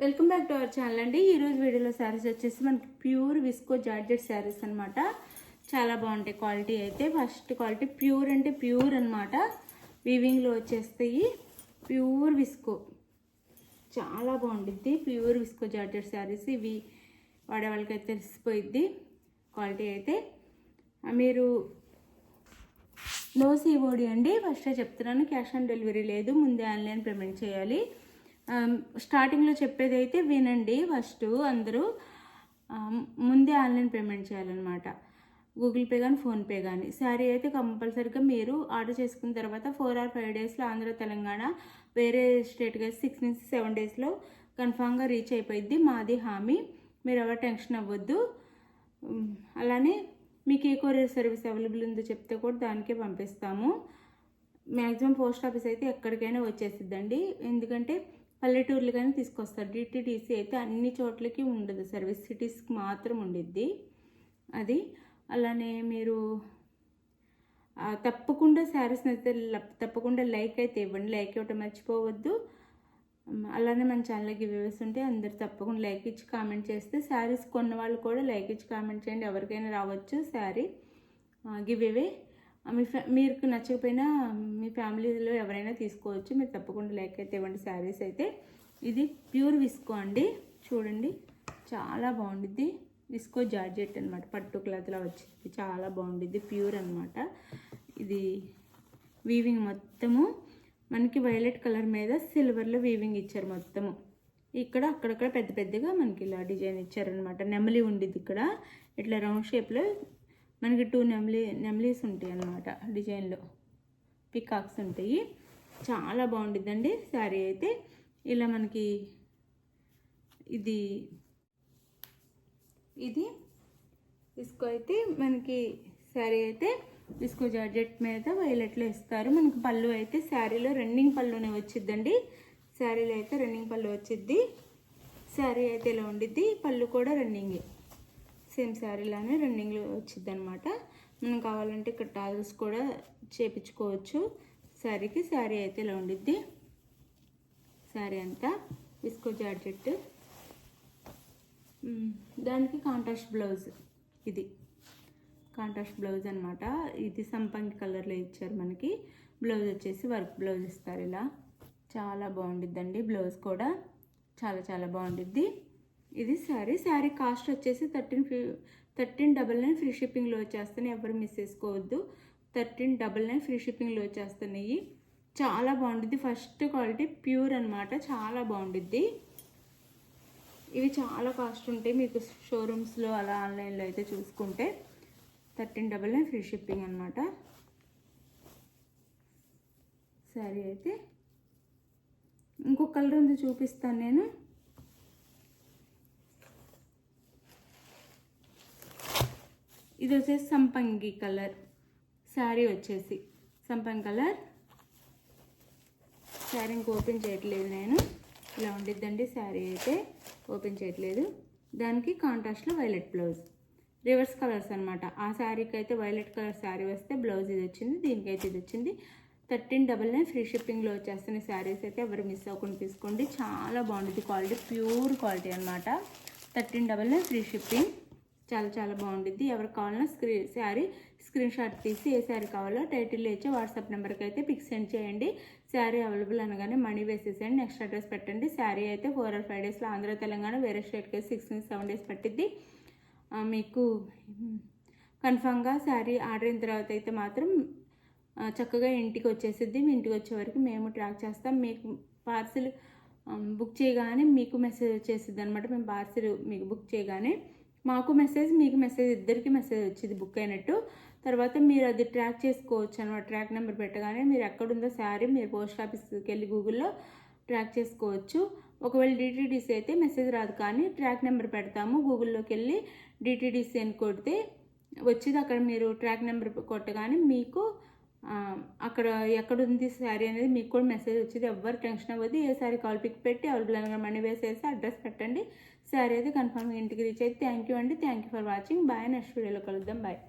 Welcome back to our channel అండి. ఈరోజు వీడియోలో శారీస్ వచ్చేసి మనకి ప్యూర్ విస్కో జార్జెట్ శారీస్ అనమాట. చాలా బాగుంటాయి క్వాలిటీ అయితే. ఫస్ట్ క్వాలిటీ ప్యూర్ అంటే ప్యూర్ అనమాట. వీవింగ్లో వచ్చేస్తాయి. ప్యూర్ విస్కో చాలా బాగుంటుంది. ప్యూర్ విస్కో జార్జెట్ శారీస్ ఇవి వాడే వాళ్ళకైతే తెలిసిపోయిద్ది క్వాలిటీ అయితే. మీరు నో సిఓడి అండి. ఫస్టే చెప్తున్నాను, క్యాష్ ఆన్ డెలివరీ లేదు, ముందే ఆన్లైన్ పేమెంట్ చేయాలి. స్టార్టింగ్లో చెప్పేది అయితే వినండి. ఫస్ట్ అందరూ ముందే ఆన్లైన్ పేమెంట్ చేయాలన్నమాట. గూగుల్ పే కానీ ఫోన్పే కానీ. శారీ అయితే కంపల్సరీగా మీరు ఆర్డర్ చేసుకున్న తర్వాత 4 or 5 daysలో ఆంధ్ర తెలంగాణ వేరే స్టేట్కి అయితే 6 నుంచి 7 daysలో కన్ఫామ్గా రీచ్ అయిపోయింది. మాది హామీ, మీరు ఎవరు టెన్షన్ అవ్వద్దు. అలానే మీకు ఏ కొరియర్ సర్వీస్ అవైలబుల్ ఉందో చెప్తే కూడా దానికే పంపిస్తాము. మ్యాక్సిమం పోస్ట్ ఆఫీస్ అయితే ఎక్కడికైనా వచ్చేసిద్దండి. ఎందుకంటే పల్లెటూర్లు కానీ తీసుకొస్తారు. డిటీడీసీ అయితే అన్ని చోట్లకి ఉండదు సర్వీస్, సిటీస్కి మాత్రం ఉండిద్ది అది. అలానే మీరు తప్పకుండా శారీస్ అయితే తప్పకుండా లైక్ అయితే ఇవ్వండి. లైక్ ఇవ్వటం మర్చిపోవద్దు. అలానే మన ఛానల్లో గివ్అవేస్ ఉంటే అందరు తప్పకుండా లైక్ ఇచ్చి కామెంట్ చేస్తే, శారీస్ కొన్న వాళ్ళు కూడా లైక్ ఇచ్చి కామెంట్ చేయండి. ఎవరికైనా రావచ్చు శారీ గివ్అవే. మీకు నచ్చకపోయినా మీ ఫ్యామిలీలో ఎవరైనా తీసుకోవచ్చు. మీరు తప్పకుండా లైక్ అయితే ఇవ్వండి. శారీస్ అయితే ఇది ప్యూర్ విస్కో అండి. చూడండి చాలా బాగుండిద్ది. విస్కో జార్జెట్ అనమాట. పట్టు క్లాత్లా వచ్చింది, చాలా బాగుండిద్ది. ప్యూర్ అనమాట. ఇది వీవింగ్ మొత్తము మనకి వైలెట్ కలర్ మీద సిల్వర్లో వీవింగ్ ఇచ్చారు మొత్తము. ఇక్కడ అక్కడక్కడ పెద్ద పెద్దగా మనకి ఇలా డిజైన్ ఇచ్చారనమాట. నెమలి ఉండిద్ది ఇక్కడ ఇట్లా రౌండ్ షేప్లో. మనకి 2 నెమలీస్ ఉంటాయి అన్నమాట డిజైన్లో. పికాక్స్ ఉంటాయి. చాలా బాగుండిద్దండి శారీ అయితే. ఇలా మనకి ఇది విస్కో అయితే మనకి శారీ అయితే విస్కో జార్జెట్ మీద వైలెట్లో ఇస్తారు. మనకి పళ్ళు అయితే శారీలో రన్నింగ్ పళ్ళునే వచ్చిద్దండి. శారీలో అయితే రన్నింగ్ పళ్ళు వచ్చిద్ది. శారీ అయితే ఇలా ఉండిద్ది. పళ్ళు కూడా రన్నింగే, సేమ్ శారీలానే రన్నింగ్లో వచ్చింది అనమాట. మనం కావాలంటే ఇక్కడ టాజల్స్ కూడా చేపించుకోవచ్చు శారీకి. శారీ అయితే ఇలా ఉండిద్ది. శారీ అంతా విస్కో జార్జెట్. దానికి కాంట్రాస్ట్ బ్లౌజ్. ఇది కాంట్రాస్ట్ బ్లౌజ్ అనమాట. ఇది సంపంగి కలర్లో ఇచ్చారు మనకి. బ్లౌజ్ వచ్చేసి వర్క్ బ్లౌజ్ ఇస్తారు ఇలా. చాలా బాగుండిద్దండి. బ్లౌజ్ కూడా చాలా చాలా బాగుండిద్ది. ఇది శారీ కాస్ట్ వచ్చేసి 1399 ఫ్రీ షిప్పింగ్లో వచ్చేస్తున్నాయి. ఎవరు మిస్ చేసుకోవద్దు. 1399 ఫ్రీ షిప్పింగ్లో వచ్చేస్తున్నాయి. చాలా బాగుంటుంది. ఫస్ట్ క్వాలిటీ ప్యూర్ అనమాట. చాలా బాగుంటుంది. ఇవి చాలా కాస్ట్ ఉంటాయి. మీకు షోరూమ్స్లో అలా ఆన్లైన్లో అయితే చూసుకుంటే 1399 ఫ్రీ షిప్పింగ్ అనమాట. శారీ అయితే ఇంకొక కలర్ ఉంది, చూపిస్తాను నేను. ఇది వచ్చేసి సంపంగి కలర్. శారీ వచ్చేసి సంపంగి కలర్. శారీ ఇంక ఓపెన్ చేయట్లేదు నేను. ఇలా ఉండిద్దండి శారీ అయితే. ఓపెన్ చేయట్లేదు. దానికి కాంట్రాస్ట్లో వైలెట్ బ్లౌజ్. రివర్స్ కలర్స్ అనమాట. ఆ శారీకి అయితే వైలెట్ కలర్ శారీ వస్తే బ్లౌజ్ ఇది వచ్చింది. దీనికైతే ఇది వచ్చింది. 1399 ఫ్రీ షిప్పింగ్లో వచ్చేస్తున్న శారీస్ అయితే ఎవరు మిస్ అవ్వకుండా తీసుకోండి. చాలా బాగుంటుంది క్వాలిటీ. ప్యూర్ క్వాలిటీ అనమాట. 1399 ఫ్రీ షిప్పింగ్. చాలా చాలా బాగుంటుంది. ఎవరికి కావాలన్నా శారీ స్క్రీన్ షాట్ తీసి ఏ శారీ కావాలో టైటిల్లో ఇచ్చి వాట్సాప్ నెంబర్కి అయితే పిక్స్ సెండ్ చేయండి. శారీ అవైలబుల్ అనగానే మనీ వేసేసేయండి. నెక్స్ట్ అడ్రస్ పెట్టండి. శారీ అయితే 4 or 5 daysలో ఆంధ్ర తెలంగాణ వేరే స్టేట్కి అయితే 6 నుంచి 7 days పట్టిద్ది. మీకు కన్ఫామ్గా శారీ ఆర్డర్ అయిన తర్వాత అయితే మాత్రం చక్కగా ఇంటికి వచ్చేసిద్ది. మీ ఇంటికి వచ్చే వరకు మేము ట్రాక్ చేస్తాం. మీకు పార్సిల్ బుక్ చేయగానే మీకు మెసేజ్ వచ్చేసిద్ది అనమాట. మేము పార్సిల్ మీకు బుక్ చేయగానే మాకు మెసేజ్, మీకు మెసేజ్, ఇద్దరికి మెసేజ్ వచ్చింది బుక్ అయినట్టు. తర్వాత మీరు అది ట్రాక్ చేసుకోవచ్చు అనమాట. ట్రాక్ నెంబర్ పెట్టగానే మీరు ఎక్కడుందో శారీ మీరు పోస్ట్ ఆఫీస్కి వెళ్ళి గూగుల్లో ట్రాక్ చేసుకోవచ్చు. ఒకవేళ డిటీడీసీ అయితే మెసేజ్ రాదు, కానీ ట్రాక్ నెంబర్ పెడతాము. గూగుల్లోకి వెళ్ళి డిటీడీసీ అని కొడితే వచ్చింది. అక్కడ మీరు ట్రాక్ నెంబర్ కొట్టగానే మీకు అక్కడ ఎక్కడుంది శారీ అనేది మీకు కూడా మెసేజ్ వచ్చింది. ఎవ్వరు టెన్షన్ అవ్వదు. ఏ శారీ కాల్ పిక్ పెట్టి అవైలబుల్ అనగా మనీ వేసేసి అడ్రస్ పెట్టండి. శారీ అయితే కన్ఫర్మ్గా ఇంటికి రీచ్ అయితే. థ్యాంక్ యూ అండి. Thank you for watching. Bye. Next వీడియోలో కలుద్దాం. బాయ్.